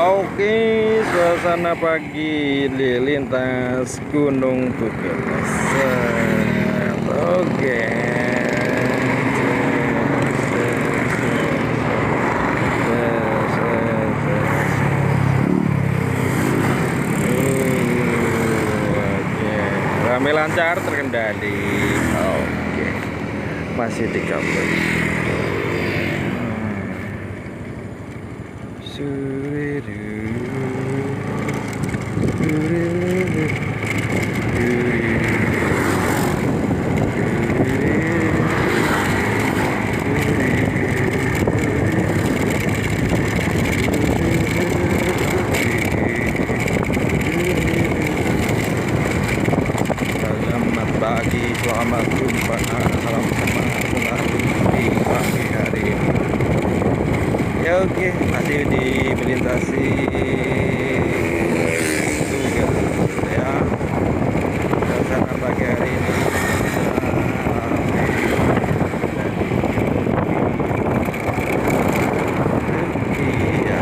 Oke, suasana pagi di lintas Gunung Tugel. Oke. Oke. Ramai lancar terkendali. Oke. Masih 30. Selamat pagi, selamat jumpa, salam semangat di pagi hari ini. Ya oke, masih di melintasi Tugel ya. Suasana pagi hari ini iya.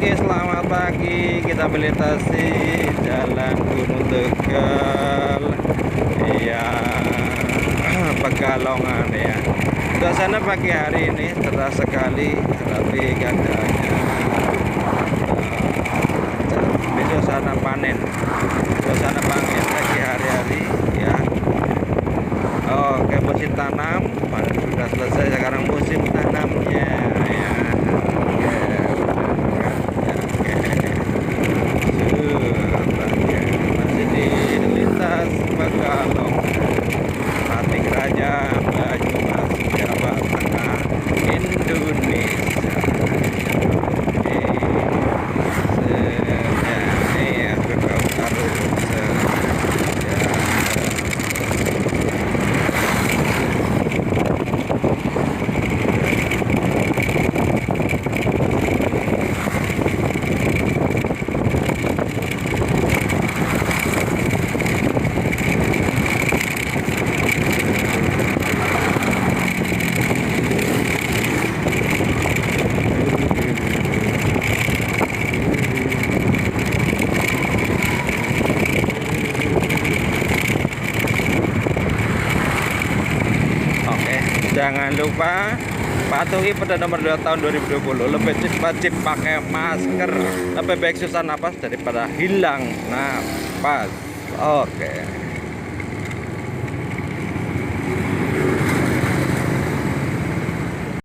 Selamat pagi, kita melintasi Jalan Gunung Tugel ya, Pekalongan ya. Suasana pagi hari ini cerah sekali, tapi keadaannya suasana panen pagi hari-hari ya. Oke, musim tanam sudah selesai, sekarang musim tanamnya ya. Pekalongan, Batik Raja, Banyumas, Jawa, Tengah, Indonesia. Jangan lupa patuhi pada nomor 2 tahun 2020. Lebih wajib pakai masker, lebih baik susah napas daripada hilang napas. Oke.